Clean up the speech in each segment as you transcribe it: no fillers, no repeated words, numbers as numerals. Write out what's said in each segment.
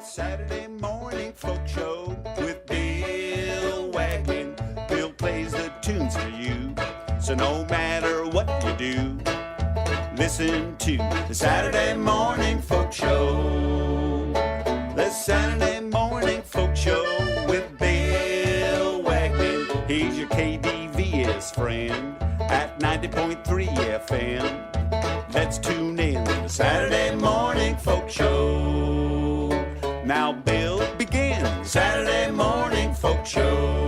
Saturday morning folk show with Bill Wagman. Bill plays the tunes for you, so no matter what you do, listen to the Saturday morning folk show. The Saturday morning folk show with Bill Wagman. He's your KDVS friend at 90.3 FM. Let's tune in to the Saturday morning folk show. Now Bill begins Saturday morning folk show.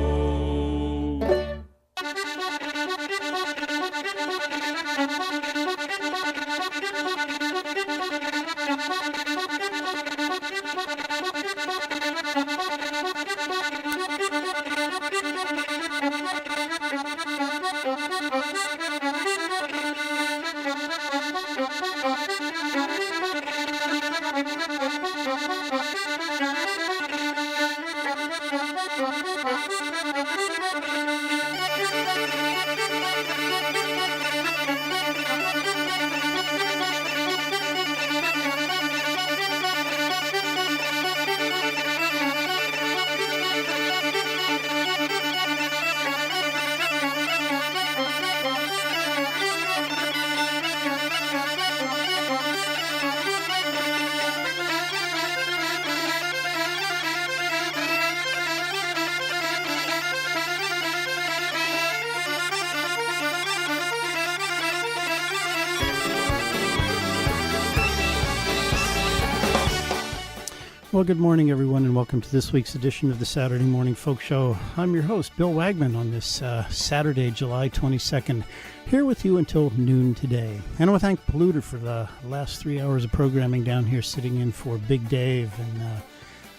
Well, good morning, everyone, and welcome to this week's edition of the Saturday Morning Folk Show. I'm your host, Bill Wagman, on this Saturday, July 22nd, here with you until noon today. And I want to thank Polluter for the last 3 hours of programming down here, sitting in for Big Dave. And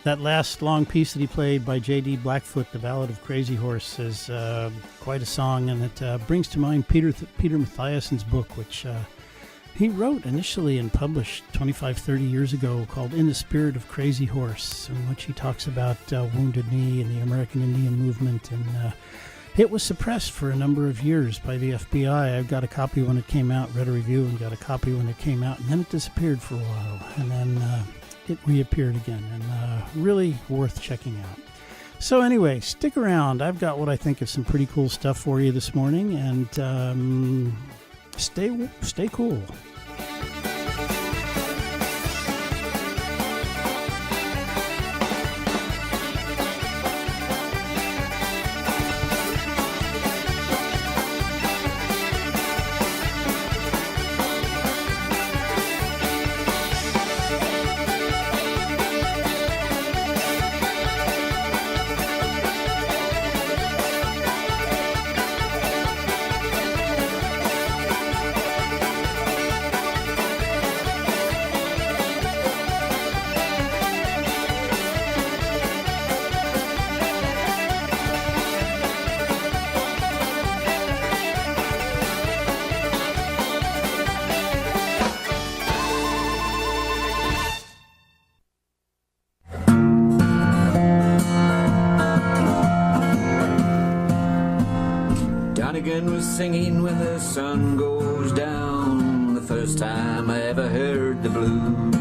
that last long piece that he played by J.D. Blackfoot, The Ballad of Crazy Horse, is quite a song, and it brings to mind Peter Mathiassen's book, which he wrote initially and published 25, 30 years ago, called In the Spirit of Crazy Horse, in which he talks about Wounded Knee and the American Indian movement. And it was suppressed for a number of years by the FBI. I got a copy when it came out, read a review, and got a copy when it came out, and then it disappeared for a while. And then it reappeared again, and really worth checking out. So anyway, stick around. I've got what I think is some pretty cool stuff for you this morning, and stay cool. Was singing when the sun goes down, the first time I ever heard the blues.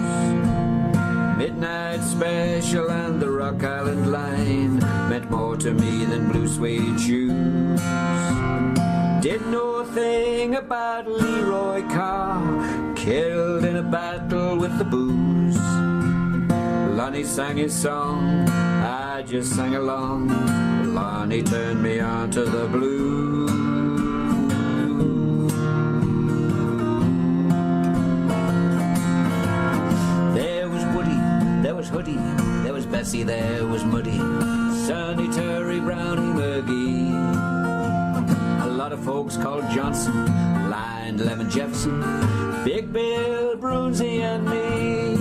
Midnight Special and the Rock Island Line meant more to me than blue suede shoes. Didn't know a thing about Leroy Carr, killed in a battle with the booze. Lonnie sang his song, I just sang along. Lonnie turned me on to the blues. Hoodie, there was Bessie, there was Muddy, Sonny, Terry, Brownie, McGee. A lot of folks called Johnson, Lion, Lemon, Jefferson, Big Bill, Brunsey, and me.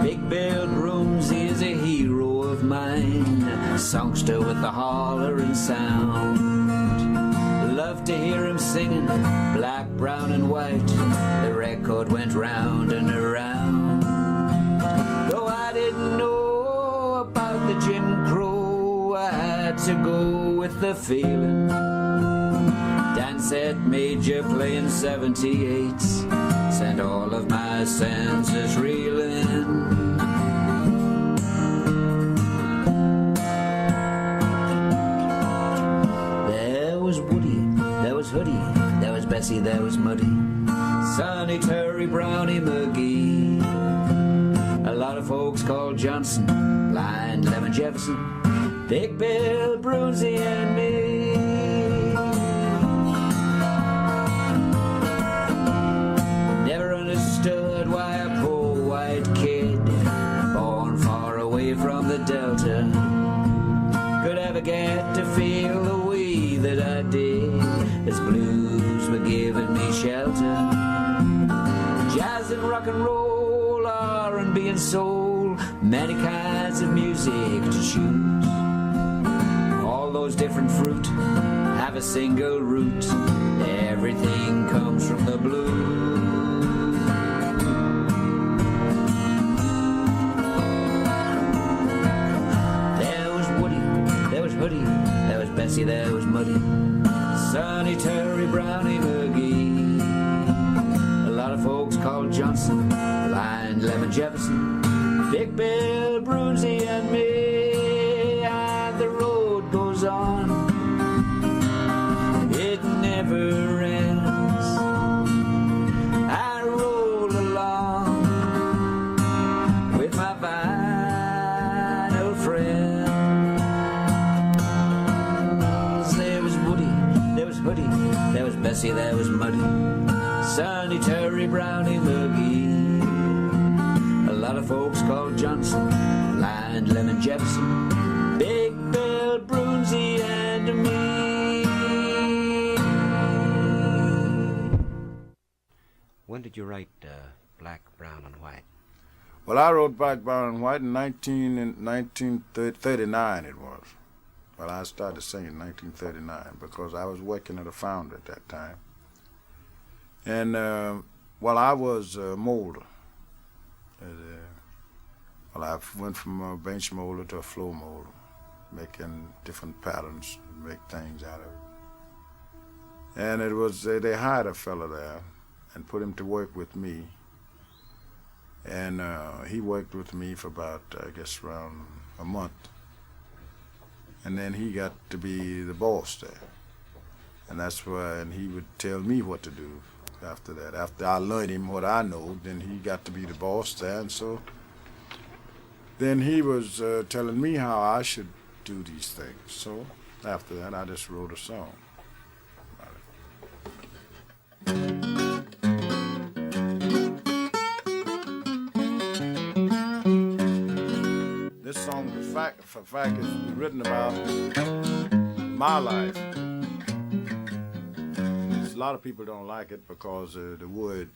Big Bill Brunsey is a hero of mine, songster with the hollering sound. Love to hear him singing, black, brown, and white. The record went round and around. Though I didn't know about the Jim Crow, I had to go with the feeling. set major playing 78s, sent all of my senses reeling. There was Woody, there was Hoodie, there was Bessie, there was Muddy, Sonny, Terry, Brownie, McGee. A lot of folks called Johnson, Blind, Lemon, Jefferson, Big Bill, Brunsey, and me. Never understood why a poor white kid, born far away from the Delta, could ever get to feel the way that I did, as blues were giving me shelter. Jazz and rock and roll, R&B and soul, many kinds of music to choose. All those different fruit have a single root. Everything comes from the blues. There was Woody, there was Hoodie, there was Bessie, there was Muddy, Sonny, Terry, Brownie, McGee. A lot of folks called Johnson, Blind, Lemon, Jefferson, Big Bill, Brunsey, and me. And the road goes on, it never ends. I roll along with my vinyl friends. There was Woody, there was Hoodie, there was Bessie, there was Muddy, Sonny, Terry, Brownie, McGee. A lot of folks called Johnson, Blind, Lemon, Jefferson, Big Bill, Brunsey, and me. When did you write Black, Brown, and White? Well, I wrote Black, Brown, and White in 1939 it was. Well, I started singing in 1939 because I was working at a foundry at that time. And, well, I was a molder. Well, I went from a bench molder to a floor molder, making different patterns, make things out of it. And it was, they hired a fella there and put him to work with me. And he worked with me for about, I guess, around a month. And then he got to be the boss there. And that's why, and he would tell me what to do after that. After I learned him what I know, then he got to be the boss there. And so then he was telling me how I should do these things. So after that, I just wrote a song about it. This song, for fact, is written about my life. A lot of people don't like it because of the word,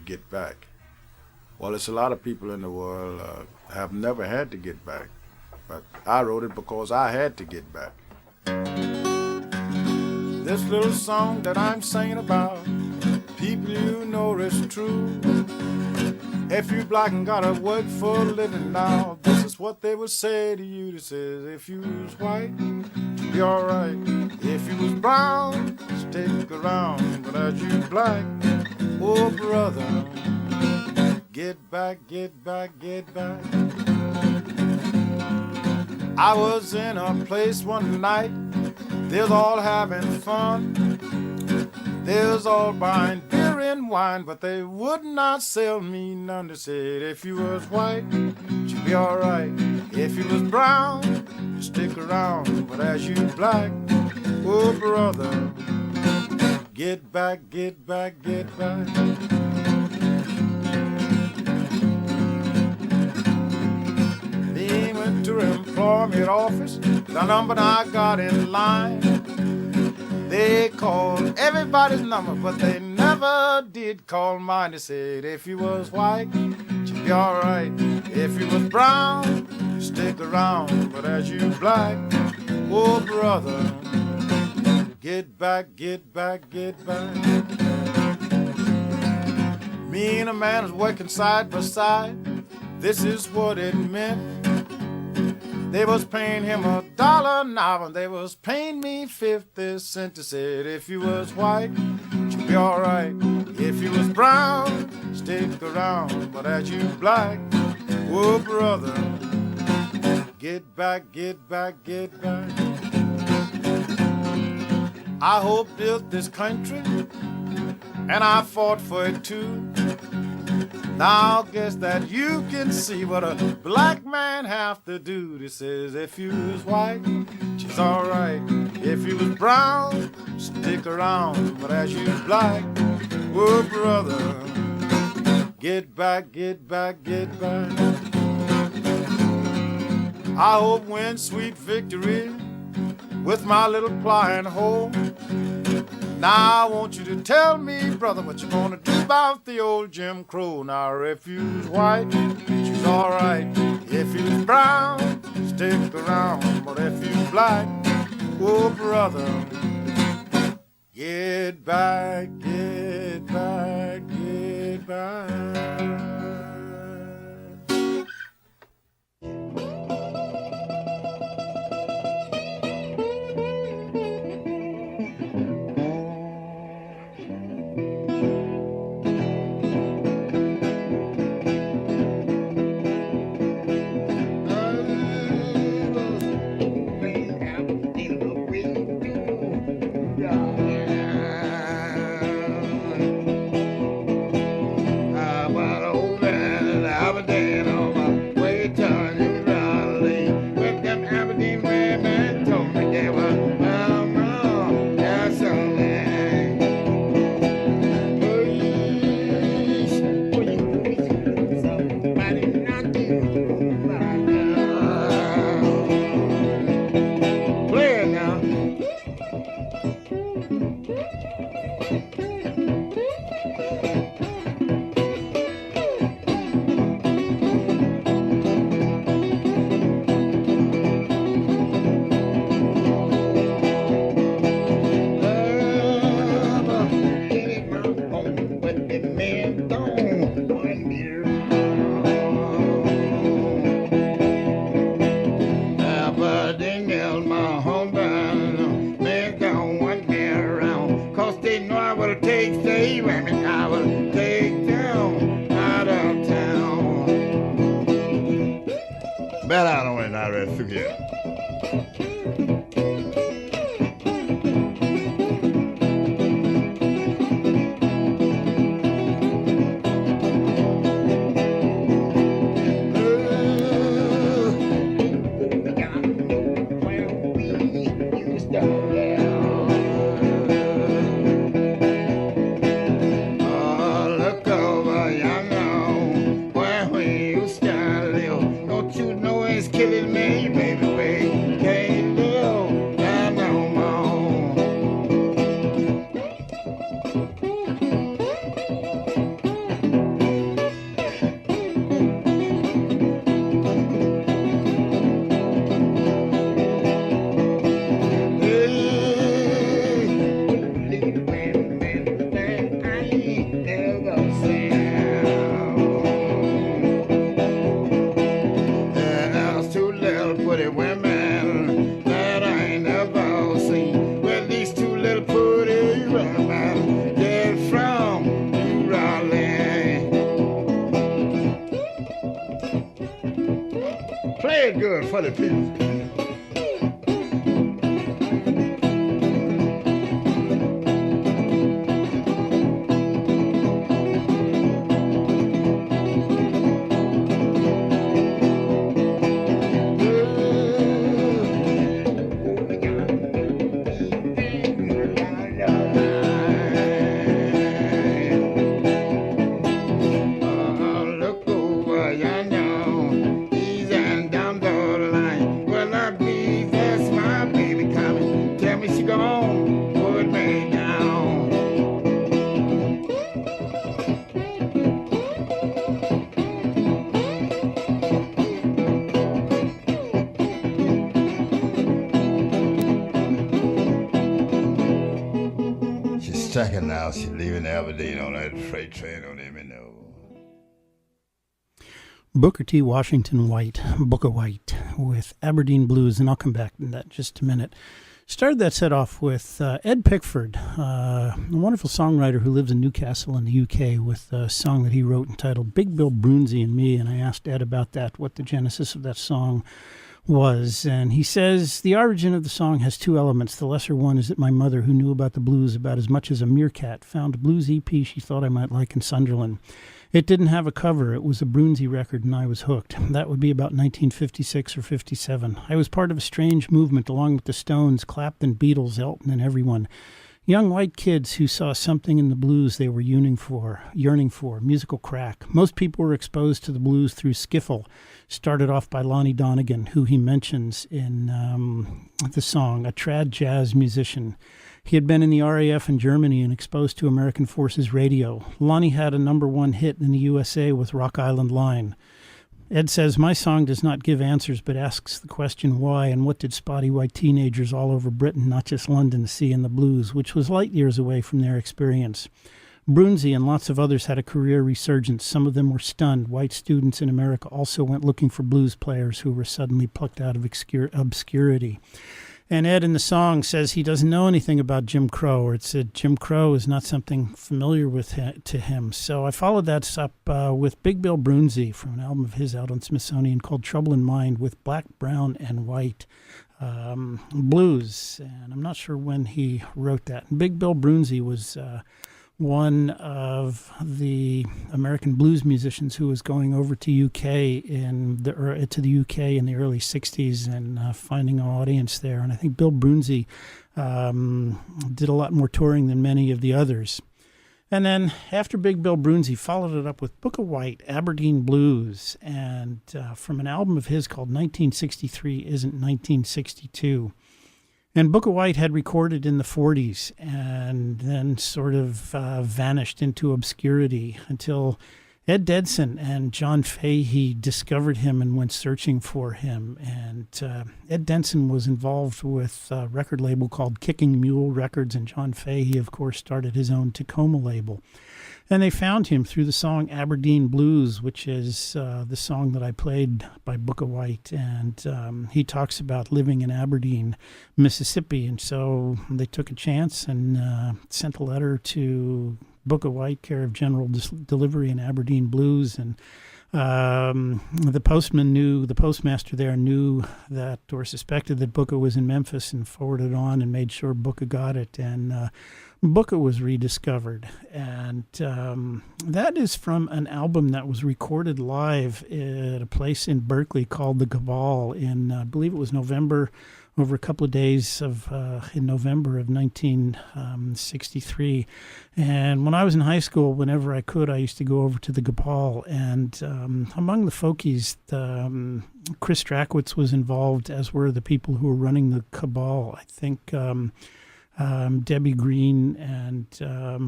get back. Well, it's a lot of people in the world have never had to get back, but I wrote it because I had to get back. This little song that I'm singing about, people you know is true. If you black and gotta work for a living now, this is what they would say to you. They says, if you was white, you'd be alright. If you was brown, stick around. But as you black, oh brother, get back, get back, get back. I was in a place one night, they was all having fun. They was all buying beer and wine, but they would not sell me none. They said, if you was white, you'd be alright. If you was brown, you stick around. But as you black, oh brother, get back, get back, get back. They went to employment office, the number I got in line. They called everybody's number, but they never did call mine. They said, if you was white, you'd be alright. If you was brown, you stick around. But as you black, oh brother, get back, get back, get back. Me and a man was working side by side. This is what it meant. They was paying him $1 an hour, and they was paying me 50 cents. They said, if you was white, you'd be all right. If you was brown, stick around. But as you black, oh, brother, get back, get back, get back. I hope built this country, and I fought for it too. Now I guess that you can see what a black man have to do. This says if you was white, she's all right. If you was brown, stick around. But as you black, oh brother, get back, get back, get back. I hope win sweet victory with my little pliant hoe. Now I want you to tell me, brother, what you gonna do about the old Jim Crow. Now if you's white, she's all right. If you's brown, stick around. But if you's black, oh brother, get back, get back, get back. Bet I don't want to through here. For the people. Second now, she's leaving Aberdeen on that freight train, don't even know. Booker T. Washington White, Booker White, with Aberdeen Blues, and I'll come back to that in just a minute. Started that set off with Ed Pickford, a wonderful songwriter who lives in Newcastle in the UK, with a song that he wrote entitled Big Bill Brunsey and Me, and I asked Ed about that, what the genesis of that song was, and he says, the origin of the song has two elements. The lesser one is that my mother, who knew about the blues about as much as a meerkat, found a blues EP she thought I might like in Sunderland. It didn't have a cover. It was a Brunsey record, and I was hooked. That would be about 1956 or 57. I was part of a strange movement along with the Stones, Clapton, Beatles, Elton, and everyone. Young white kids who saw something in the blues they were yearning for, musical crack. Most people were exposed to the blues through skiffle, started off by Lonnie Donegan, who he mentions in the song, a trad jazz musician. He had been in the RAF in Germany and exposed to American Forces radio. Lonnie had a #1 hit in the USA with Rock Island Line. Ed says, my song does not give answers, but asks the question why and what did spotty white teenagers all over Britain, not just London, see in the blues, which was light years away from their experience. Brunsey and lots of others had a career resurgence. Some of them were stunned. White students in America also went looking for blues players who were suddenly plucked out of obscurity. And Ed in the song says he doesn't know anything about Jim Crow, or it said Jim Crow is not something familiar to him. So I followed that up with Big Bill Brunsey from an album of his out on Smithsonian called Trouble in Mind, with black, brown, and white blues. And I'm not sure when he wrote that. And Big Bill Brunsey was one of the American blues musicians who was going over to the UK in the early 60s and finding an audience there. And I think Bill Brunsey did a lot more touring than many of the others. And then after Big Bill Brunsey, followed it up with Booker White, Aberdeen Blues, and from an album of his called 1963 Isn't 1962. And Booker White had recorded in the 40s and then sort of vanished into obscurity until Ed Dedson and John Fahey discovered him and went searching for him. And Ed Dedson was involved with a record label called Kicking Mule Records, and John Fahey, of course, started his own Tacoma label. And they found him through the song Aberdeen Blues, which is the song that I played by Booker White. And he talks about living in Aberdeen, Mississippi. And so they took a chance and sent a letter to Booker White, care of General Delivery in Aberdeen Blues. And the postmaster there knew that, or suspected that Booker was in Memphis, and forwarded on and made sure Booker got it. And Booker was rediscovered. And that is from an album that was recorded live at a place in Berkeley called The Cabal in, I believe it was November, over a couple of days in November of 1963. And when I was in high school, whenever I could, I used to go over to the Cabal. And among the folkies, Chris Strakowitz was involved, as were the people who were running the Cabal. I think Debbie Green and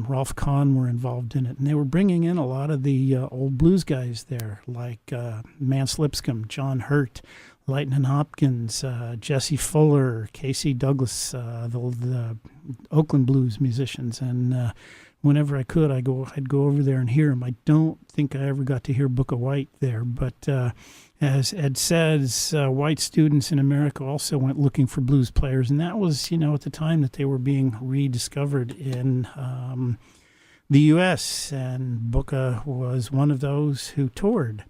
Rolf Kahn were involved in it. And they were bringing in a lot of the old blues guys there, like Mance Lipscomb, John Hurt, Lightnin' Hopkins, Jesse Fuller, Casey Douglas, the Oakland blues musicians. And whenever I could, I'd go over there and hear them. I don't think I ever got to hear Booker White there, but as Ed says, white students in America also went looking for blues players, and that was, at the time that they were being rediscovered in the U.S., and Booker was one of those who toured.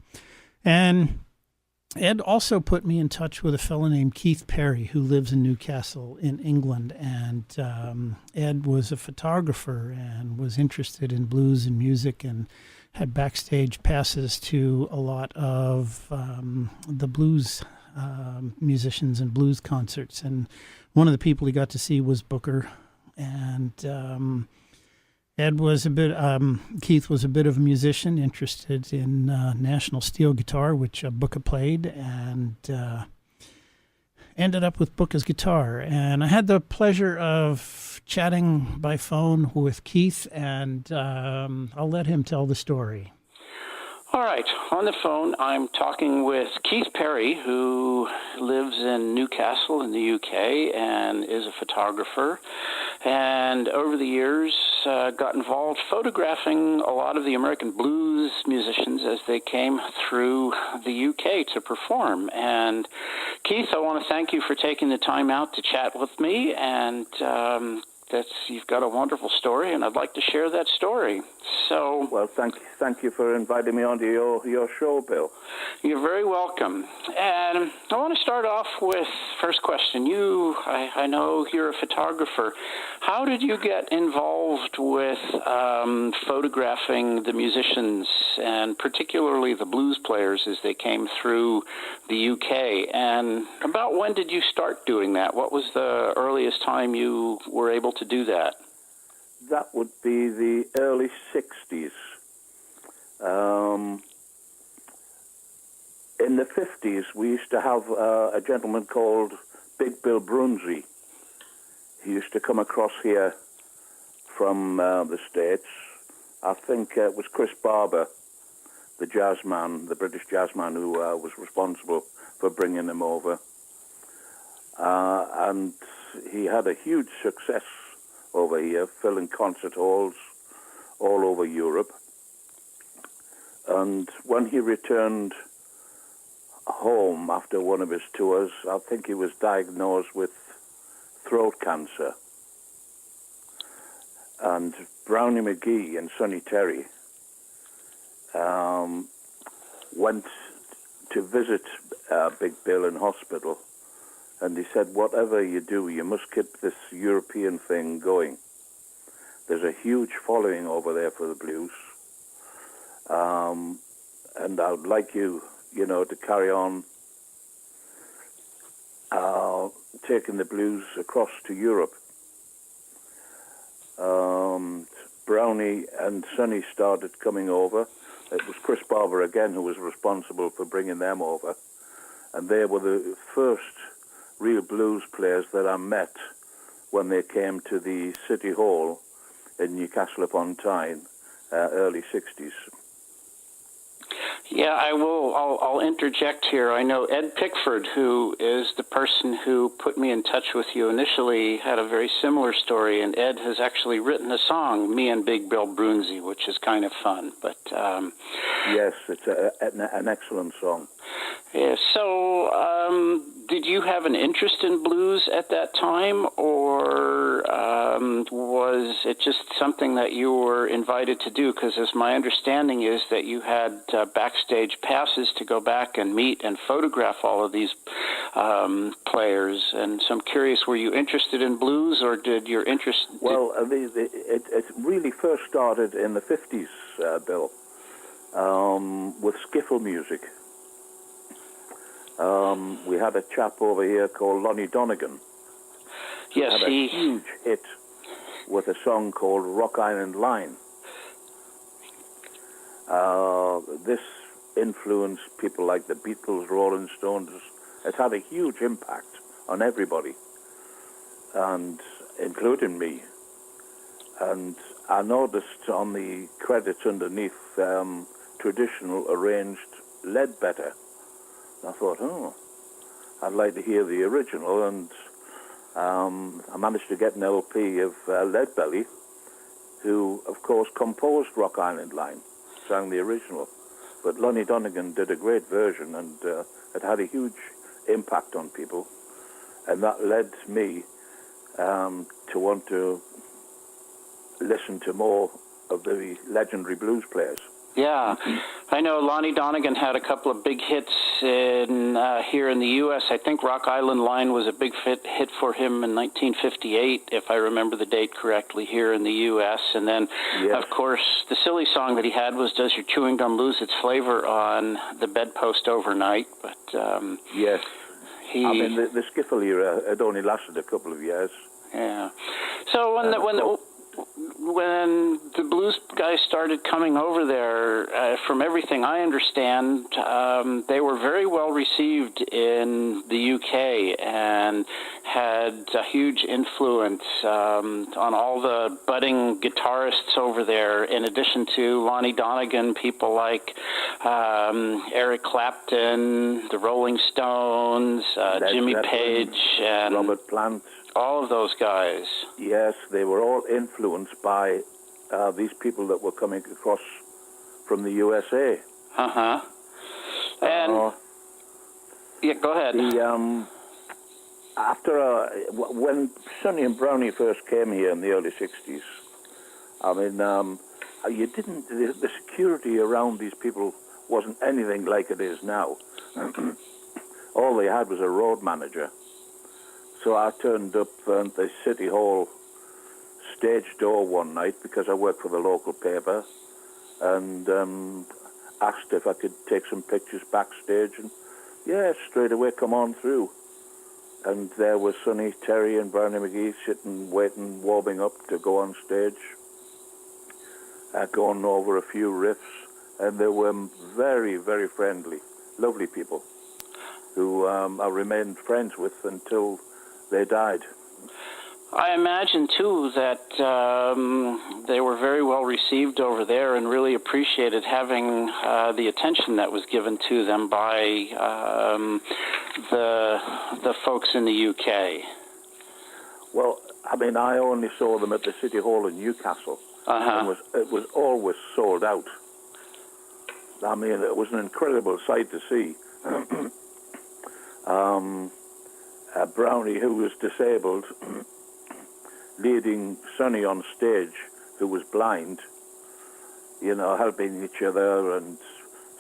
And Ed also put me in touch with a fellow named Keith Perry, who lives in Newcastle in England. And Ed was a photographer and was interested in blues and music, and had backstage passes to a lot of the blues musicians and blues concerts. And one of the people he got to see was Booker. And Keith was a bit of a musician, interested in National steel guitar, which Booker played, and ended up with Booker's guitar. And I had the pleasure of chatting by phone with Keith, and I'll let him tell the story. All right. On the phone, I'm talking with Keith Perry, who lives in Newcastle in the UK and is a photographer. And over the years, got involved photographing a lot of the American blues musicians as they came through the UK to perform. And Keith, I want to thank you for taking the time out to chat with me, and you've got a wonderful story, and I'd like to share that story. So, well, thank you for inviting me onto your show, Bill. You're very welcome. And I want to start off with first question. I know you're a photographer. How did you get involved with photographing the musicians, and particularly the blues players as they came through the UK? And about when did you start doing that? What was the earliest time you were able to do that? That would be the early 60s. In the 50s, we used to have a gentleman called Big Bill Brunsey. He used to come across here from the States. I think it was Chris Barber, the jazz man, the British jazz man, who was responsible for bringing him over. And he had a huge success over here, filling concert halls all over Europe. And when he returned home after one of his tours, I think he was diagnosed with throat cancer. And Brownie McGee and Sonny Terry went to visit Big Bill in hospital. And he said, whatever you do, you must keep this European thing going. There's a huge following over there for the blues. And I would like you, to carry on taking the blues across to Europe. Brownie and Sonny started coming over. It was Chris Barber again who was responsible for bringing them over. And they were the first real blues players that I met when they came to the City Hall in Newcastle Upon Tyne, early 60s. Yeah, I'll interject here. I know Ed Pickford, who is the person who put me in touch with you initially, had a very similar story, and Ed has actually written a song, Me and Big Bill Brunsey, which is kind of fun. But yes, it's an excellent song. Yeah, so did you have an interest in blues at that time, or was it just something that you were invited to do? Because as my understanding is that you had backstage passes to go back and meet and photograph all of these players. And so I'm curious, were you interested in blues, or did your interest... Well, it really first started in the 50s, Bill, with skiffle music. We had a chap over here called Lonnie Donegan. Yes, had a huge hit with a song called Rock Island Line. This influenced people like the Beatles, Rolling Stones. It had a huge impact on everybody, and including me. And I noticed on the credits underneath traditional arranged Ledbetter. I thought, I'd like to hear the original, and I managed to get an LP of Leadbelly, who, of course, composed Rock Island Line, sang the original. But Lonnie Donegan did a great version, and it had a huge impact on people, and that led me to want to listen to more of the legendary blues players. Yeah, I know Lonnie Donegan had a couple of big hits here in the U.S. I think Rock Island Line was a big hit for him in 1958, if I remember the date correctly, here in the U.S. And then, yes, of course, the silly song that he had was Does Your Chewing Gum Lose Its Flavor on the Bedpost Overnight. But yes, the skiffle era, it only lasted a couple of years. Yeah. So when the blues guys started coming over there, from everything I understand, they were very well received in the UK and had a huge influence on all the budding guitarists over there, in addition to Lonnie Donegan, people like Eric Clapton, the Rolling Stones, Jimmy Page, and Robert Plant. All of those guys. Yes, they were all influenced by these people that were coming across from the USA. Uh-huh. And, yeah, go ahead. When Sonny and Brownie first came here in the early 60s, I mean, the security around these people wasn't anything like it is now. All they had was a road manager. So I turned up at the City Hall stage door one night because I worked for the local paper, and asked if I could take some pictures backstage, and yeah, straight away, come on through. And there was Sonny, Terry and Brownie McGee sitting, waiting, warming up to go on stage, going over a few riffs, and they were very, very friendly, lovely people who I remained friends with until they died. I imagine, too, that they were very well received over there and really appreciated having the attention that was given to them by the folks in the UK. Well, I mean, I only saw them at the City Hall in Newcastle. And it was always sold out. I mean, it was an incredible sight to see. Brownie, who was disabled, leading Sonny on stage, who was blind, you know, helping each other, and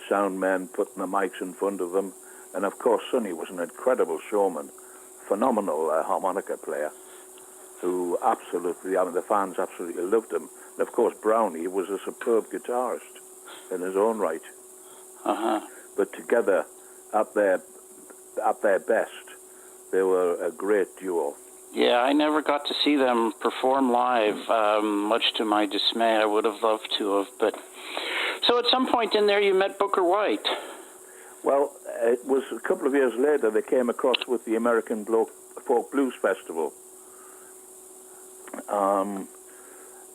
sound men putting the mics in front of them. And of course, Sonny was an incredible showman, phenomenal harmonica player, who absolutely, I mean, the fans absolutely loved him. And of course, Brownie was a superb guitarist in his own right. But together, at their best, they were a great duo. Yeah, I never got to see them perform live, much to my dismay. I would have loved to have. But so at some point in there, you met Booker White. Well, it was a couple of years later they came across with the American Folk Blues Festival.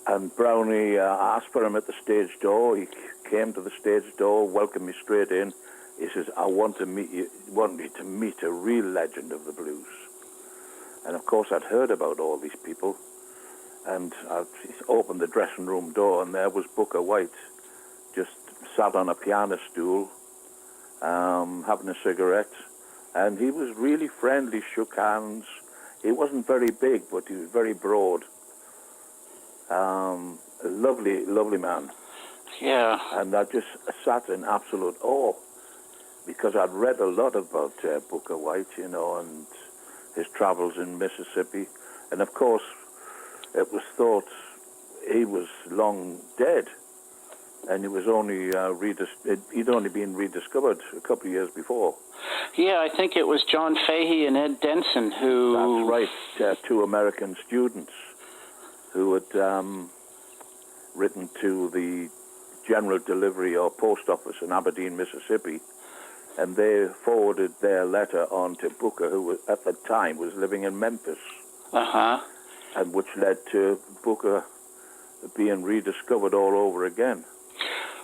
And Brownie asked for him at the stage door. He came to the stage door, welcomed me straight in. He says, I want to meet you, want me to meet a real legend of the blues. And of course I'd heard about all these people. And I opened the dressing room door, and there was Booker White, just sat on a piano stool, having a cigarette. And he was really friendly, shook hands. He wasn't very big, but he was very broad. A lovely, lovely man. Yeah. And I just sat in absolute awe, because I'd read a lot about Booker White, you know, and his travels in Mississippi. And of course, it was thought he was long dead, and it was only he'd only been rediscovered a couple of years before. Yeah, I think it was John Fahey and Ed Denson who... That's right, two American students who had written to the General Delivery or Post Office in Aberdeen, Mississippi, and they forwarded their letter on to Booker, who was, at the time was living in Memphis. And which led to Booker being rediscovered all over again.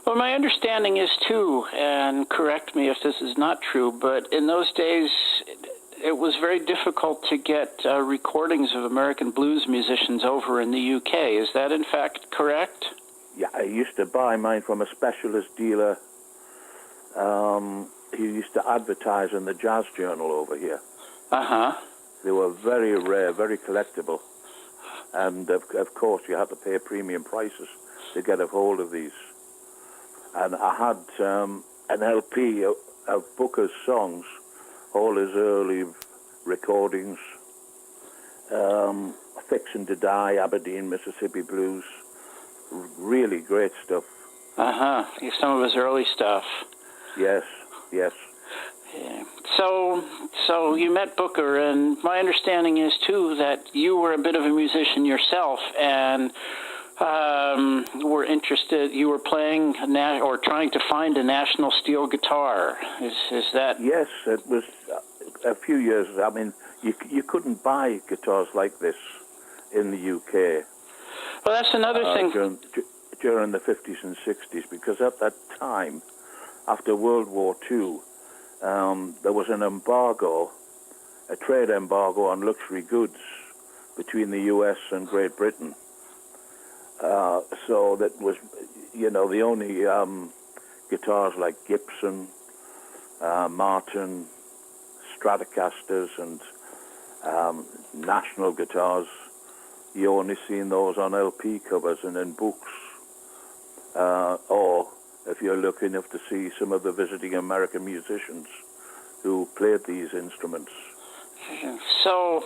Well, my understanding is, too, and correct me if this is not true, but in those days it was very difficult to get recordings of American blues musicians over in the UK. Is that, in fact, correct? Yeah, I used to buy mine from a specialist dealer. He used to advertise in the Jazz Journal over here. They were very rare, very collectible. And, of course, you had to pay premium prices to get a hold of these. And I had an LP of Booker's songs, all his early recordings, Fixin' to Die, Aberdeen, Mississippi Blues, really great stuff. Some of his early stuff. Yes, yes. Yeah. So you met Booker, and my understanding is, too, that you were a bit of a musician yourself, and were interested, you were playing or trying to find a national steel guitar. Is that... Yes, it was a few years. I mean, you couldn't buy guitars like this in the UK. Well, that's another thing. During the 50s and 60s, because at that time, after World War II, there was an embargo, a trade embargo on luxury goods between the US and Great Britain. So that was, the only guitars like Gibson, Martin, Stratocasters, and National guitars. You only seen those on LP covers and in books, or if you're lucky enough to see some of the visiting American musicians who played these instruments. So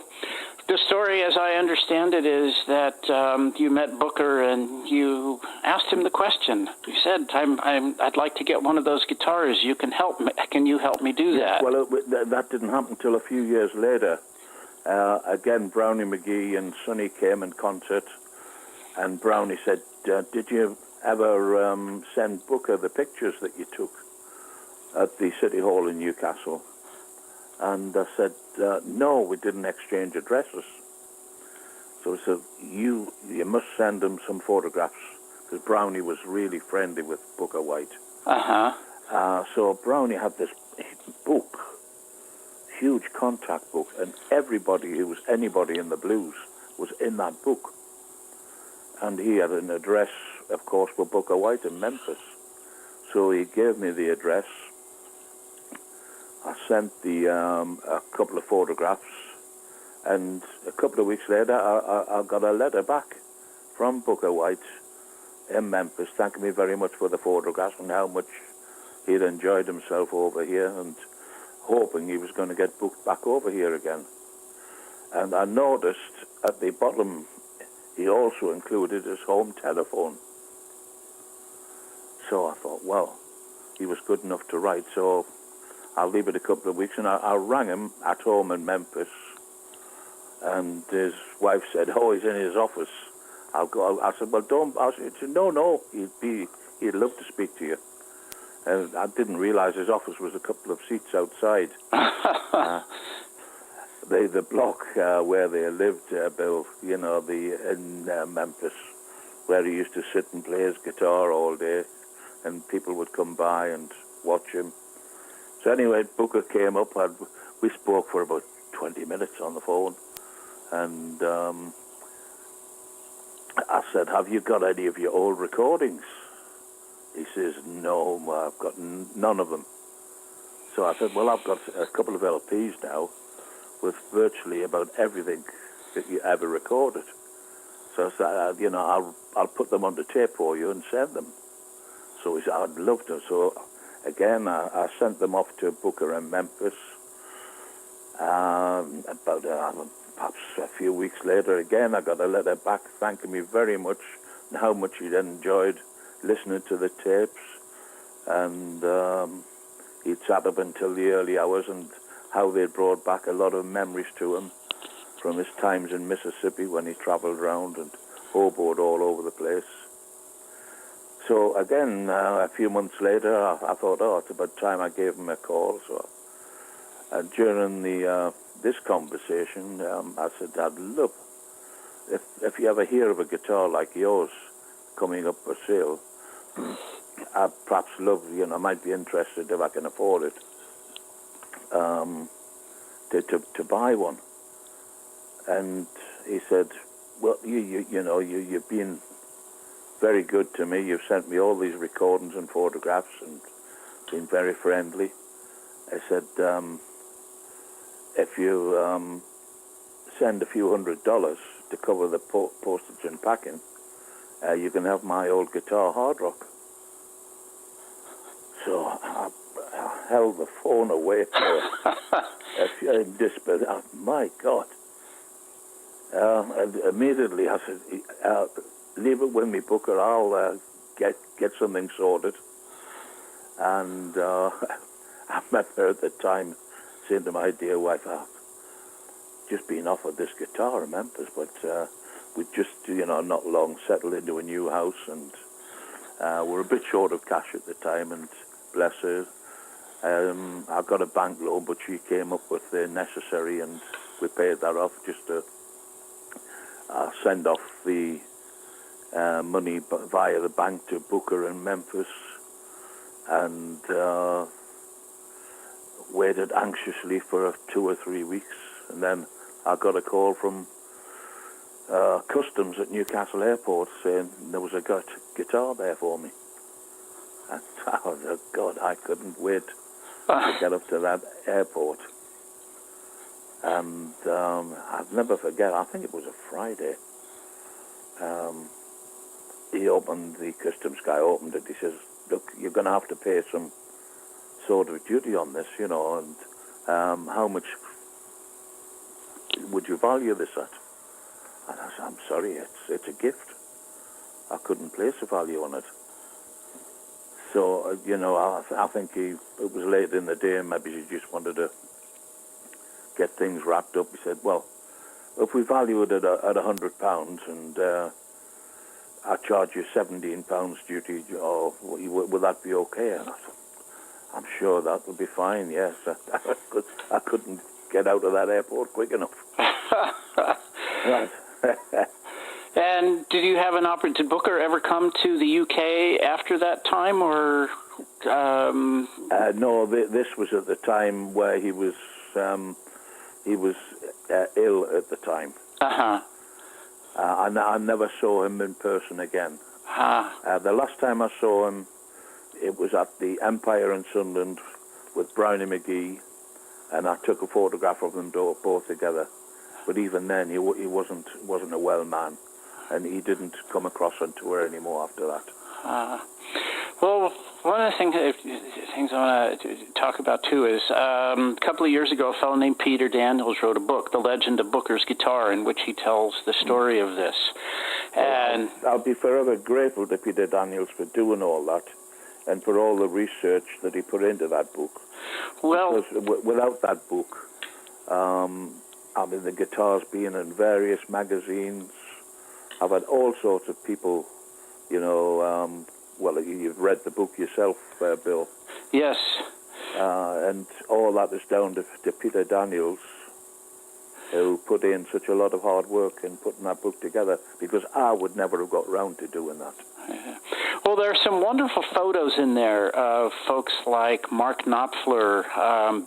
the story, as I understand it, is that you met Booker and you asked him the question. You said, I'd like to get one of those guitars. You can help me. Can you help me do that? Well, that didn't happen until a few years later. Again, Brownie McGee and Sonny came in concert, and Brownie said, did you ever send Booker the pictures that you took at the City Hall in Newcastle? And I said, no, we didn't exchange addresses. So he said, you must send him some photographs, because Brownie was really friendly with Booker White. So Brownie had this book, huge contact book, and everybody who was anybody in the blues was in that book. And he had an address, of course, for Booker White in Memphis. So he gave me the address. I sent a couple of photographs, and a couple of weeks later, I got a letter back from Booker White in Memphis, thanking me very much for the photographs and how much he'd enjoyed himself over here, and hoping he was going to get booked back over here again. And I noticed at the bottom, he also included his home telephone. So I thought, well, he was good enough to write, so I'll leave it a couple of weeks. And I rang him at home in Memphis, and his wife said, oh, he's in his office. I'll go. I said, well, don't. He said, no, he'd love to speak to you. And I didn't realize his office was a couple of seats outside. The block where they lived, Bill, in Memphis, where he used to sit and play his guitar all day, and people would come by and watch him. So anyway, Booker came up, and we spoke for about 20 minutes on the phone, and I said, have you got any of your old recordings? He says, no, I've got none of them. So I said, well, I've got a couple of LPs now with virtually about everything that you ever recorded. So I said, I'll put them on the tape for you and send them. So he said, I'd love to. So again, I sent them off to Booker in Memphis. About perhaps a few weeks later, again, I got a letter back thanking me very much and how much he'd enjoyed listening to the tapes, and he'd sat up until the early hours, and how they'd brought back a lot of memories to him from his times in Mississippi when he traveled around and hoboed all over the place. So again, a few months later, I thought, oh, it's about time I gave him a call. So during this conversation, I said, I'd love, if you ever hear of a guitar like yours coming up for sale, I'd perhaps love, I might be interested if I can afford it, to buy one. And he said, well, you've been very good to me. You've sent me all these recordings and photographs and been very friendly. I said, if you send a few $100 to cover the postage and packing, you can have my old guitar, Hard Rock. So I held the phone away for a few disparate. Oh, my God. And immediately I said, leave it with me, Booker. I'll get something sorted. And I remember at the time saying to my dear wife, I've just been offered this guitar in Memphis, but we just, not long settled into a new house, and we're a bit short of cash at the time, and bless her. I got a bank loan, but she came up with the necessary, and we paid that off just to send off the money via the bank to Booker in Memphis, and waited anxiously for 2 or 3 weeks, and then I got a call from customs at Newcastle Airport saying there was a guitar there for me. And, oh, God, I couldn't wait to get up to that airport. And I'll never forget, I think it was a Friday. The customs guy opened it. He says, look, you're going to have to pay some sort of duty on this, you know, and how much would you value this at? And I said, I'm sorry, it's a gift. I couldn't place a value on it. So, you know, I think it was late in the day, and maybe he just wanted to get things wrapped up. He said, well, if we value it at £100 and I charge you £17 duty, or will that be okay? And I said, I'm sure that would be fine, yes. I couldn't get out of that airport quick enough. Right. And did you have an opportunity? Did Booker ever come to the UK after that time, or? No, this was at the time where he was ill at the time. I never saw him in person again. The last time I saw him, it was at the Empire in Sunderland with Brownie McGee, and I took a photograph of them both together. But even then, he wasn't a well man, and he didn't come across on tour anymore after that. Well, one of the things I want to talk about too is a couple of years ago, a fellow named Peter Daniels wrote a book, The Legend of Booker's Guitar, in which he tells the story of this. And I'll be forever grateful to Peter Daniels for doing all that, and for all the research that he put into that book. Well, because without that book, I mean, the guitar's been in various magazines. I've had all sorts of people, you know, well, you've read the book yourself, Bill. Yes. And all that is down to Peter Daniels, who put in such a lot of hard work in putting that book together, because I would never have got round to doing that. Well, there are some wonderful photos in there of folks like Mark Knopfler,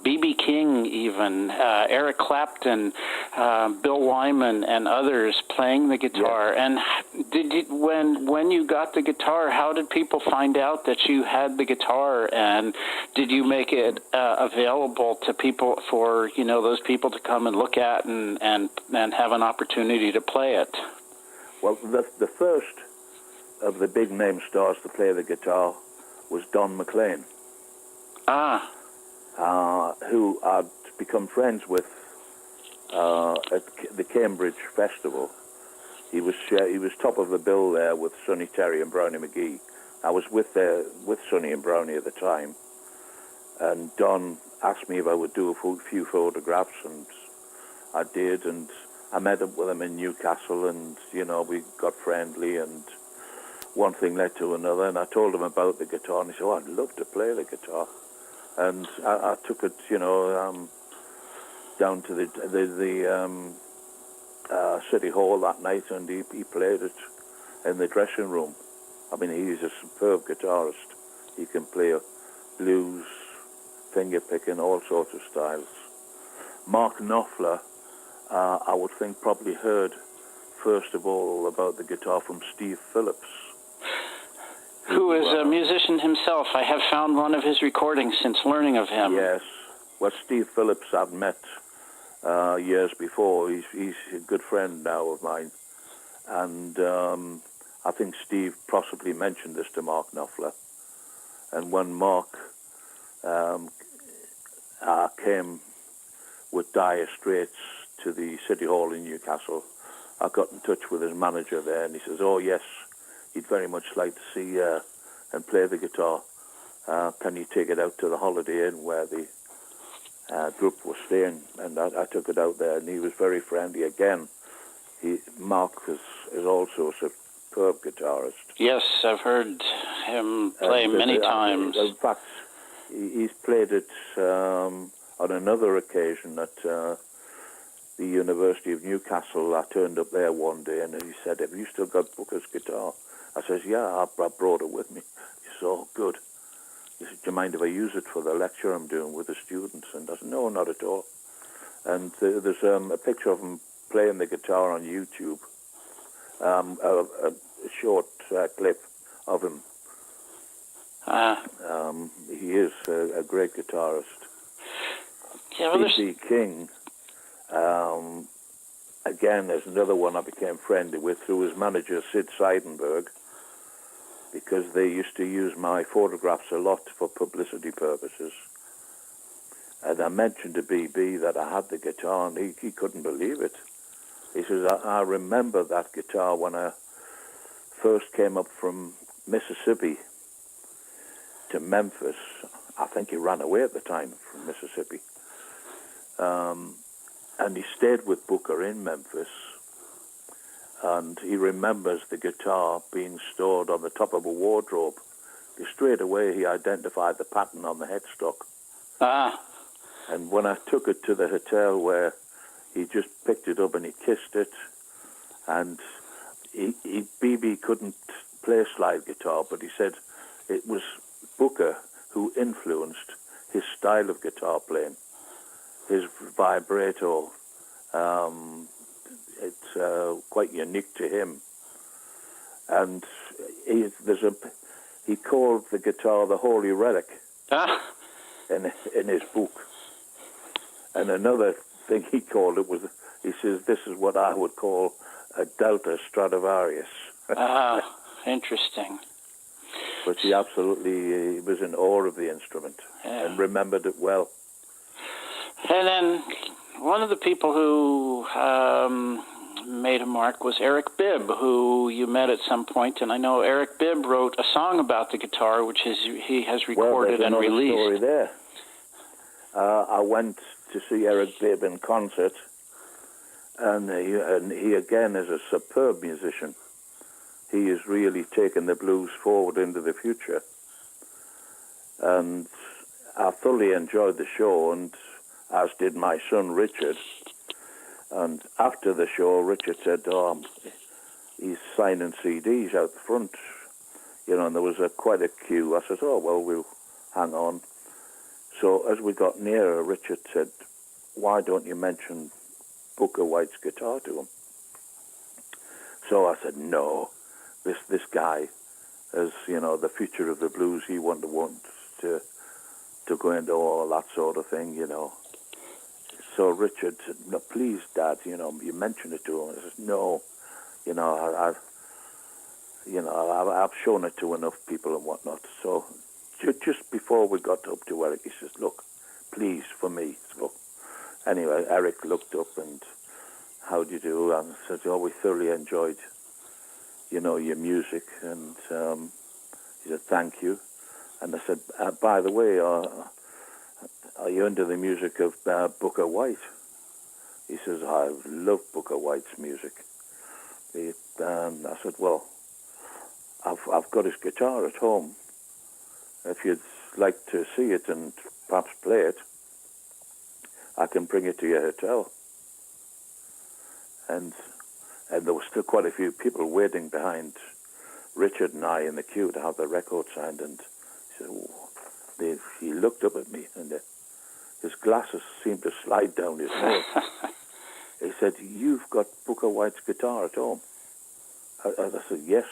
B.B. King even, Eric Clapton, Bill Wagman, and others playing the guitar. Yes. And when you got the guitar, how did people find out that you had the guitar? And did you make it available to people for, you know, those people to come and look at and have an opportunity to play it? Well, the first of the big name stars to play the guitar was Don McLean, who I'd become friends with at the Cambridge Festival. He was top of the bill there with Sonny Terry and Brownie McGee. I was with Sonny and Brownie at the time, and Don asked me if I would do a few photographs, and I did, and I met up with him in Newcastle, and, you know, we got friendly, and one thing led to another, and I told him about the guitar, and he said, oh, I'd love to play the guitar. And I took it, you know, down to the City Hall that night, and he played it in the dressing room. I mean, he's a superb guitarist. He can play blues, finger-picking, all sorts of styles. Mark Knopfler, I would think, probably heard, first of all, about the guitar from Steve Phillips, who is a musician himself. I have found one of his recordings since learning of him. Yes. Well, Steve Phillips I've met years before. He's a good friend now of mine. And I think Steve possibly mentioned this to Mark Knopfler. And when Mark came with Dire Straits to the City Hall in Newcastle, I got in touch with his manager there, and he says, oh, yes, he'd very much like to see and play the guitar. Can you take it out to the Holiday Inn where the group was staying? And I took it out there, and he was very friendly again. Mark is also a superb guitarist. Yes, I've heard him play many times. In fact, he's played it on another occasion at the University of Newcastle. I turned up there one day, and he said, have you still got Booker's guitar? I says, yeah, I brought it with me. He said, oh, good. He said, do you mind if I use it for the lecture I'm doing with the students? And I said, no, not at all. And there's a picture of him playing the guitar on YouTube. a short clip of him. He is a great guitarist. Yeah, well, B.B. King, again, is another one I became friendly with through his manager, Sid Seidenberg, because they used to use my photographs a lot for publicity purposes. And I mentioned to B.B. that I had the guitar, and he couldn't believe it. He says, I remember that guitar when I first came up from Mississippi to Memphis. I think he ran away at the time from Mississippi. And he stayed with Booker in Memphis, and he remembers the guitar being stored on the top of a wardrobe. Straight away he identified the pattern on the headstock. And when I took it to the hotel, where he just picked it up and he kissed it, and B.B. couldn't play slide guitar, but he said it was Booker who influenced his style of guitar playing. His vibrato, it's quite unique to him. And he called the guitar the Holy Relic in his book. And another thing he called it was, he says, this is what I would call a Delta Stradivarius. Interesting. But he absolutely was in awe of the instrument and remembered it well. And then one of the people who made a mark was Eric Bibb, who you met at some point. And I know Eric Bibb wrote a song about the guitar, which he has recorded and released. Story there. I went to see Eric Bibb in concert, and he again is a superb musician. He has really taken the blues forward into the future. And I thoroughly enjoyed the show, and as did my son Richard. And after the show, Richard said, he's signing CDs out the front, and there was quite a queue. I said, well, we'll hang on. So as we got nearer, Richard said, why don't you mention Booker White's guitar to him? So I said, no, this guy is, the future of the blues. He wants to go into all that sort of thing, So Richard said, no, please, Dad, you mention it to him. I said, no, I've shown it to enough people and whatnot. So just before we got up to Eric, he says, look, please, for me. So anyway, Eric looked up and, how do you do? And I said, we thoroughly enjoyed, your music. And he said, thank you. And I said, by the way, are you into the music of Booker White? He says, I love Booker White's music. I said, well, I've got his guitar at home. If you'd like to see it and perhaps play it, I can bring it to your hotel. And there were still quite a few people waiting behind Richard and I in the queue to have the record signed. And he said, he looked up at me, and his glasses seemed to slide down his nose. He said, you've got Booker White's guitar at home? I said, yes.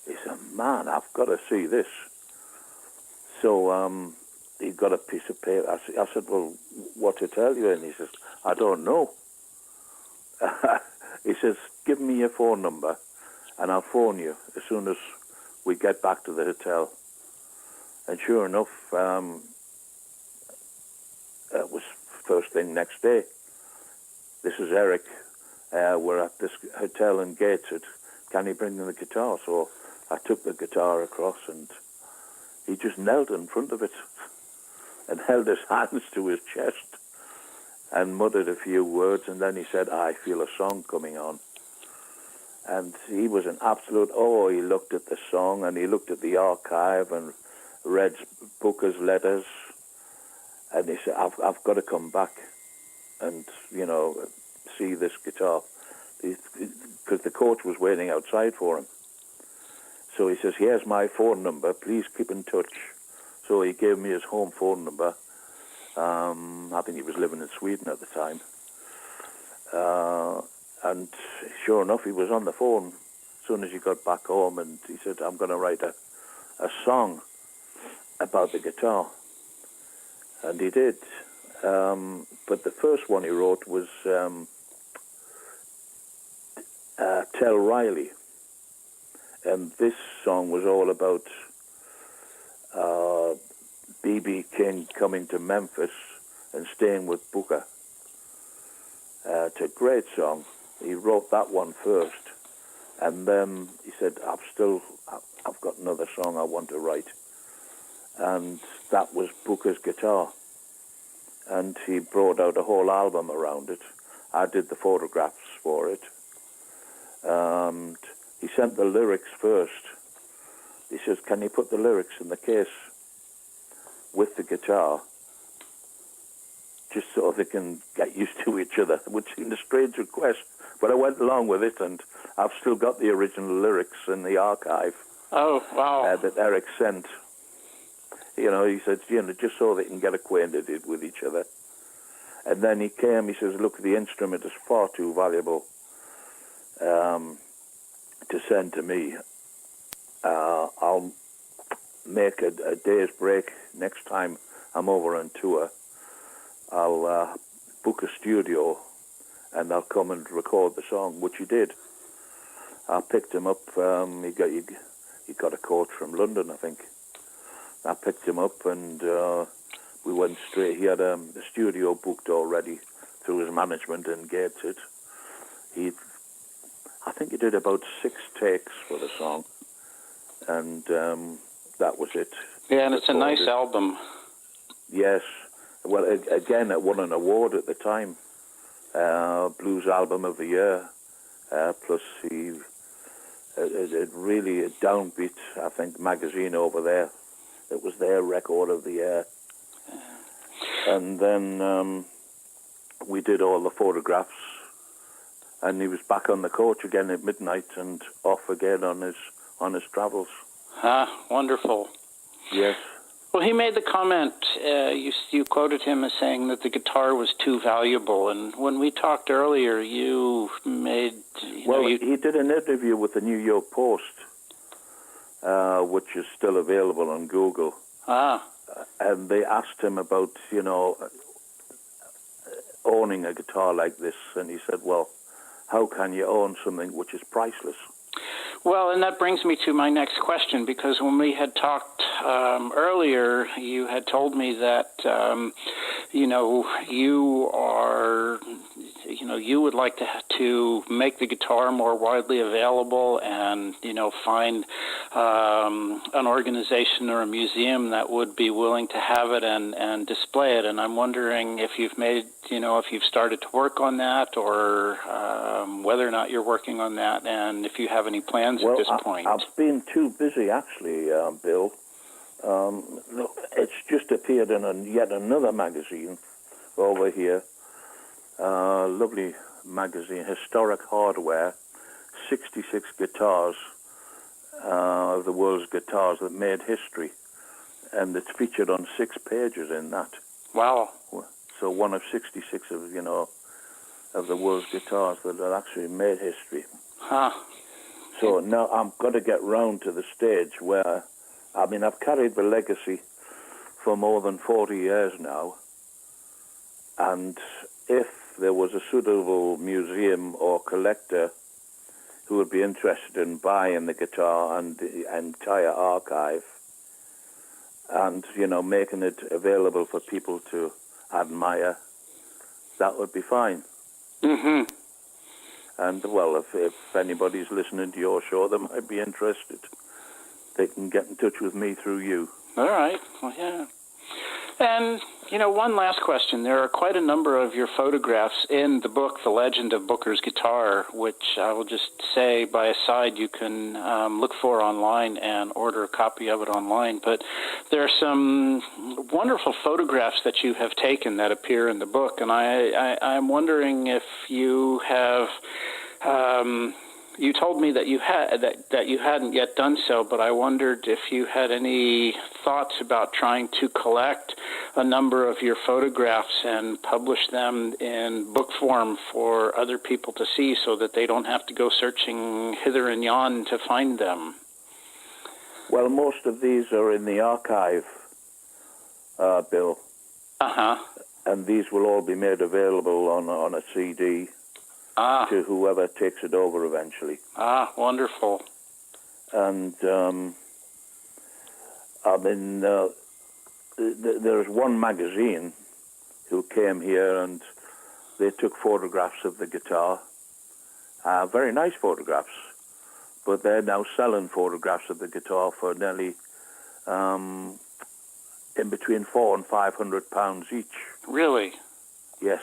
He said, man, I've got to see this. So he got a piece of paper. I said, well, what to tell you? And he says, I don't know. He says, give me your phone number and I'll phone you as soon as we get back to the hotel. And sure enough, it was first thing next day. This is Eric. We're at this hotel in Gateshead. Can you bring in the guitar? So I took the guitar across, and he just knelt in front of it and held his hands to his chest and muttered a few words, and then he said, I feel a song coming on. And he was an absolute awe. He looked at the song, and he looked at the archive and read Booker's letters, and he said, I've got to come back and, see this guitar, because the coach was waiting outside for him. So he says, here's my phone number, please keep in touch. So he gave me his home phone number. I think he was living in Sweden at the time. And sure enough, he was on the phone as soon as he got back home, and he said, I'm going to write a song about the guitar. And he did. But the first one he wrote was Tell Riley. And this song was all about B.B. King coming to Memphis and staying with Booker. It's a great song. He wrote that one first. And then he said, I've got another song I want to write. And that was Booker's Guitar. And he brought out a whole album around it. I did the photographs for it. And he sent the lyrics first. He says, can you put the lyrics in the case with the guitar, just so they can get used to each other, which seemed a strange request. But I went along with it, and I've still got the original lyrics in the archive. Oh, wow. That Eric sent. You know, he said, just so they can get acquainted with each other. And then he came, he says, look, the instrument is far too valuable to send to me. I'll make a day's break next time I'm over on tour. I'll book a studio and I'll come and record the song, which he did. I picked him up. He got a coach from London, I think. I picked him up and we went straight. He had the studio booked already through his management in Gateshead. I think he did about 6 takes for the song, and that was it. Yeah, and it's a nice album. Yes. Well, again, it won an award at the time, Blues Album of the Year. Plus, it really a Downbeat, I think, magazine over there. It was their record of the year. And then we did all the photographs, and he was back on the coach again at midnight and off again on his travels. Wonderful. Yes. Well, he made the comment, you quoted him as saying that the guitar was too valuable, and when we talked earlier, you made... He did an interview with the New York Post, which is still available on Google. And they asked him about, owning a guitar like this, and he said, well, how can you own something which is priceless? Well, and that brings me to my next question, because when we had talked earlier, you had told me that, you would like to make the guitar more widely available and, find an organization or a museum that would be willing to have it and display it. And I'm wondering if you've if you've started to work on that, or whether or not you're working on that, and if you have any plans at this point. I've been too busy, actually, Bill. Look, it's just appeared in yet another magazine over here. Lovely magazine, Historic Hardware, 66 guitars of the world's guitars that made history. And it's featured on 6 pages in that. Wow. So one of 66 of the world's guitars that actually made history. So now I'm going to get round to the stage where, I've carried the legacy for more than 40 years now. And if there was a suitable museum or collector who would be interested in buying the guitar and the entire archive and, making it available for people to admire, that would be fine. Mm-hmm. And, well, if anybody's listening to your show that might be interested, they can get in touch with me through you. All right. Well, yeah. And, one last question. There are quite a number of your photographs in the book, The Legend of Booker's Guitar, which I will just say by a side you can look for online and order a copy of it online. But there are some wonderful photographs that you have taken that appear in the book, and I'm wondering if you have You told me that you hadn't yet done so, but I wondered if you had any thoughts about trying to collect a number of your photographs and publish them in book form for other people to see, so that they don't have to go searching hither and yon to find them. Well, most of these are in the archive, Bill. Uh-huh. And these will all be made available on a CD to whoever takes it over eventually. Ah, wonderful. And, there's one magazine who came here and they took photographs of the guitar. Very nice photographs. But they're now selling photographs of the guitar for nearly in between £400 and £500 each. Really? Yes,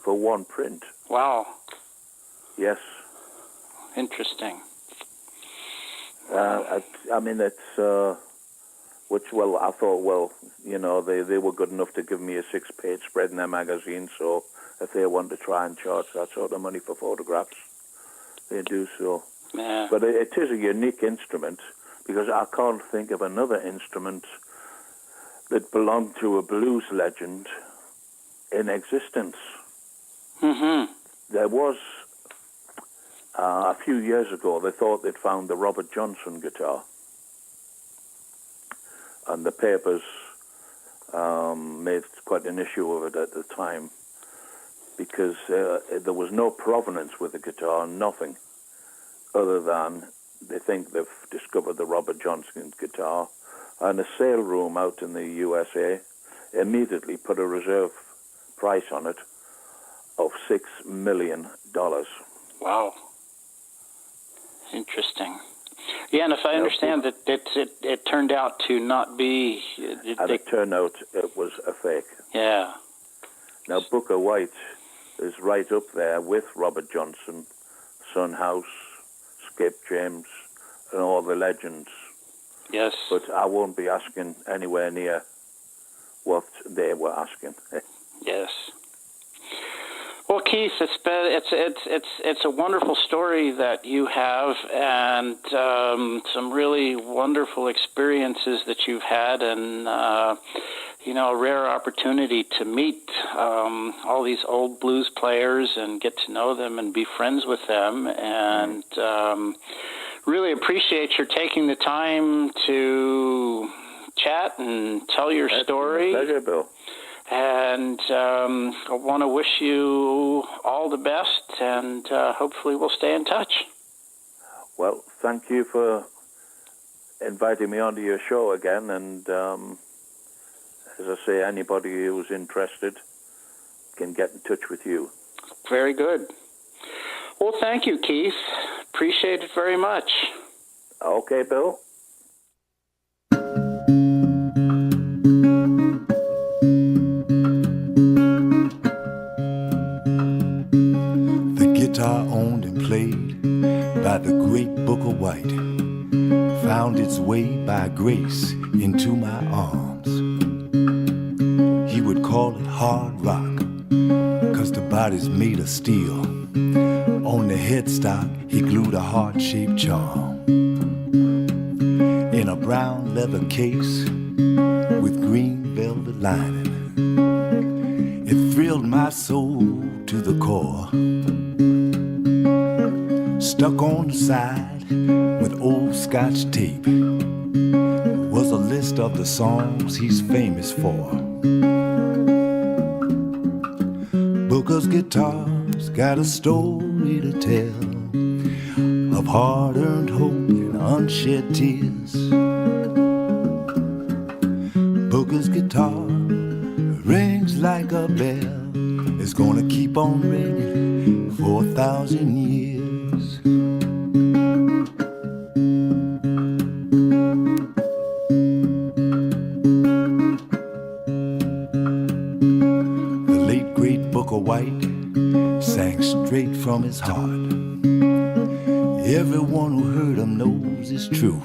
for one print. Wow. Yes. Interesting. I mean, it's I thought, they were good enough to give me a 6-page spread in their magazine, so if they want to try and charge that sort of money for photographs, they do so. Yeah. But it is a unique instrument, because I can't think of another instrument that belonged to a blues legend in existence. Mm-hmm. There was, a few years ago, they thought they'd found the Robert Johnson guitar. And the papers made quite an issue of it at the time, because there was no provenance with the guitar, nothing, other than they think they've discovered the Robert Johnson guitar. And a sale room out in the USA immediately put a reserve price on it of $6 million. Wow. Interesting. Yeah, and if I understand that it turned out to not be... it turned out it was a fake. Yeah. Now, Booker White is right up there with Robert Johnson, Son House, Skip James, and all the legends. Yes. But I won't be asking anywhere near what they were asking. Yes. Well, Keith, it's a wonderful story that you have, and some really wonderful experiences that you've had, and a rare opportunity to meet all these old blues players and get to know them and be friends with them, and really appreciate your taking the time to chat and tell your story. Pleasure, Bill. And I want to wish you all the best, and hopefully we'll stay in touch. Well, thank you for inviting me onto your show again, and as I say, anybody who's interested can get in touch with you. Very good. Well, thank you, Keith. Appreciate it very much. Okay, Bill. Guitar owned and played by the great Booker White found its way by grace into my arms. He would call it hard rock, 'cause the body's made of steel. On the headstock he glued a heart-shaped charm. In a brown leather case with green velvet lining, it thrilled my soul to the core. Stuck on the side with old Scotch tape was a list of the songs he's famous for. Booker's guitar's got a story to tell of hard-earned hope and unshed tears. Booker's guitar rings like a bell. It's gonna keep on ringing for 1,000 years. White sang straight from his heart. Everyone who heard him knows it's true.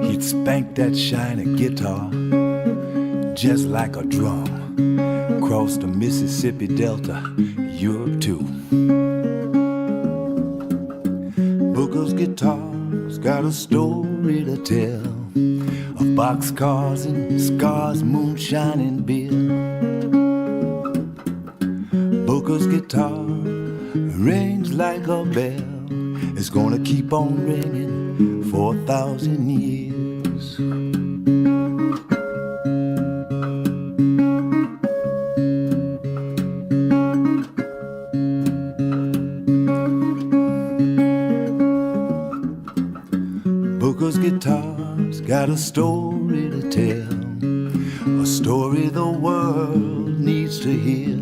He'd spank that shiny guitar just like a drum. Cross the Mississippi Delta, Europe too. Booker's guitar's got a story to tell of boxcars and scars, moonshine and beer. Booker's guitar rings like a bell. It's gonna keep on ringing for 1,000 years. Booker's guitar's got a story to tell, a story the world needs to hear.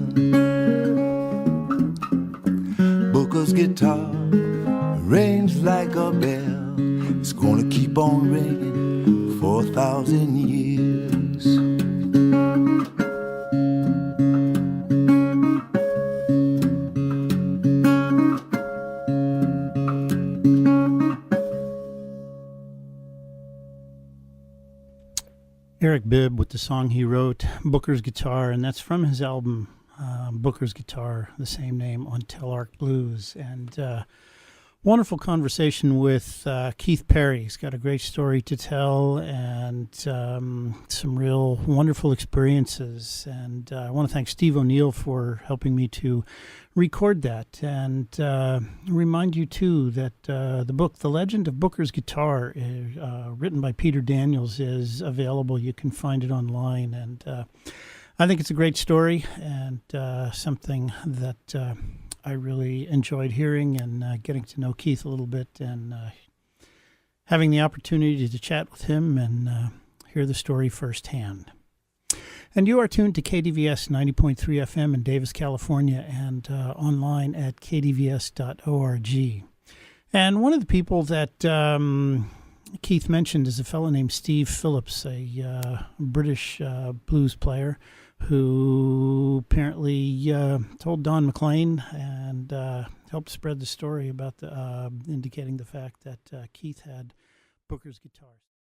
Booker's guitar rings like a bell. It's gonna keep on ringing for 1,000 years. Eric Bibb with the song he wrote, Booker's Guitar, and that's from his album Booker's Guitar, the same name, on Telarc Blues. And wonderful conversation with Keith Perry. He's got a great story to tell and some real wonderful experiences. And I want to thank Steve O'Neill for helping me to record that. And remind you, too, that the book, The Legend of Booker's Guitar, written by Peter Daniels, is available. You can find it online. And I think it's a great story and something that I really enjoyed hearing and getting to know Keith a little bit and having the opportunity to chat with him and hear the story firsthand. And you are tuned to KDVS 90.3 FM in Davis, California, and online at kdvs.org. And one of the people that Keith mentioned is a fellow named Steve Phillips, a British blues player who apparently told Don McLean and helped spread the story about indicating the fact that Keith had Booker's guitars.